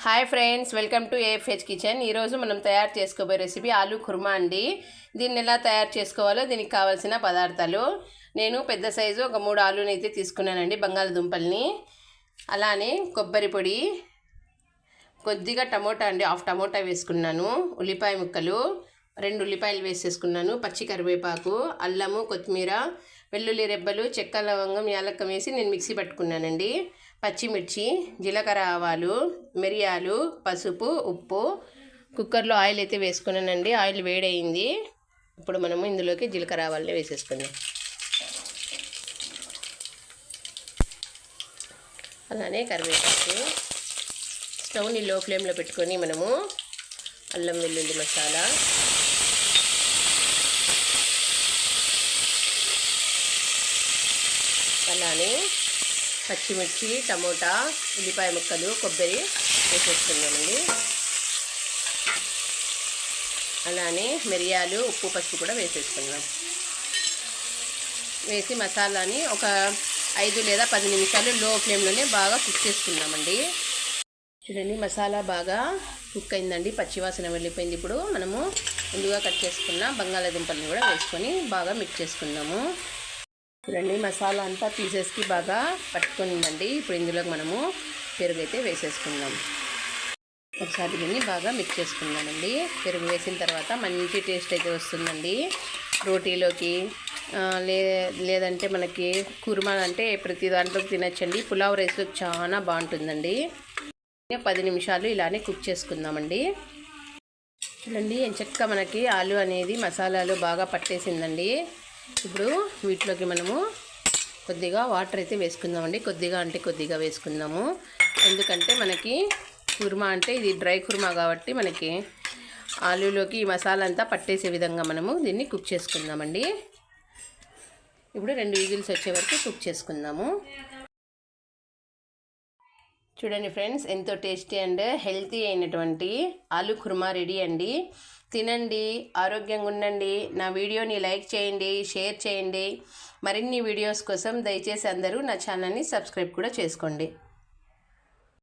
Hi friends, welcome to AFH kitchen. ఈరోజు మనం తయారు చేసుకోబోయే రెసిపీ ఆలూ కుర్మా అండి. దీన్ని ఎలా తయారు చేసుకోవాలో దీనికి కావాల్సిన పదార్థాలు. నేను పెద్ద సైజు ఒక 3 ఆలూని అయితే తీసుకున్నానండి, బంగాళదుంపల్ని. అలానే కొబ్బరి పొడి, కొద్దిగా టమోటా అండి, హాఫ్ టమోటా వేసుకున్నాను. ఉల్లిపాయ ముక్కలు 2 ఉల్లిపాయలు వేసేసుకున్నాను. పచ్చి కరివేపాకు, అల్లము, కొత్తిమీర, వెల్లుల్లి రెబ్బలు, చెక్క, లవంగం, యాలక్కం వేసి నేను మిక్సీ పట్టుకున్నానండి. పచ్చిమిర్చి, జీలకర్ర, ఆవాలు, మిరియాలు, పసుపు, ఉప్పు. కుక్కర్లో ఆయిల్ అయితే వేసుకున్నానండి. ఆయిల్ వేడయింది. ఇప్పుడు మనము ఇందులోకి జీలకర్ర, ఆవాలని వేసేసుకుందాం. అలానే కరివేపాకు. స్టవ్ని లో ఫ్లేమ్లో పెట్టుకొని మనము అల్లం వెల్లుల్లి మసాలా, అలానే పచ్చిమిర్చి, టమోటా, ఉల్లిపాయ ముక్కలు, కొబ్బరి వేసేసుకుందామండి. అలానే మిరియాలు, ఉప్పు, పసుపు కూడా వేసేసుకుందాం. వేసి మసాలాని ఒక 5 లేదా 10 నిమిషాలు లో ఫ్లేమ్లోనే బాగా కుక్ చేసుకుందామండి. చూడండి, మసాలా బాగా కుక్ అయిందండి, పచ్చివాసన వెళ్ళిపోయింది. ఇప్పుడు మనము ముందుగా కట్ చేసుకున్న బంగాళాదుంపలను కూడా వేసుకొని బాగా మిక్స్ చేసుకుందాము. చూడండి, మసాలా అంతా పీసెస్కి బాగా పట్టుకుందండి. ఇప్పుడు ఇందులోకి మనము పెరుగు అయితే వేసేసుకుందాం. ఒకసారి దీన్ని బాగా మిక్స్ చేసుకుందామండి. పెరుగు వేసిన తర్వాత మంచి టేస్ట్ అయితే వస్తుందండి. రోటీలోకి లేదంటే మనకి కుర్మా అంటే ప్రతి దాంట్లోకి తినచ్చండి. పులావ్ రైస్లోకి చాలా బాగుంటుందండి. 10 నిమిషాలు ఇలానే కుక్ చేసుకుందామండి. చూడండి, ఎంచక్క మనకి ఆలు అనేది మసాలాలు బాగా పట్టేసిందండి. ఇప్పుడు వీటిలోకి మనము కొద్దిగా వాటర్ అయితే వేసుకుందామండి. కొద్దిగా అంటే కొద్దిగా వేసుకుందాము. ఎందుకంటే మనకి కుర్మా అంటే ఇది డ్రై కుర్మా కాబట్టి మనకి ఆలూలోకి ఈ మసాలా అంతా పట్టేసే విధంగా మనము దీన్ని కుక్ చేసుకుందామండి. ఇప్పుడు 2 విజిల్స్ వచ్చే వరకు కుక్ చేసుకుందాము. చూడండి ఫ్రెండ్స్, ఎంతో టేస్టీ అండ్ హెల్తీ అయినటువంటి ఆలూ కుర్మా రెడీ అండి. తినండి, ఆరోగ్యంగా ఉండండి. నా వీడియోని లైక్ చేయండి, షేర్ చేయండి. మరిన్ని వీడియోస్ కోసం దయచేసి అందరూ నా ఛానల్ని సబ్స్క్రైబ్ కూడా చేసుకోండి.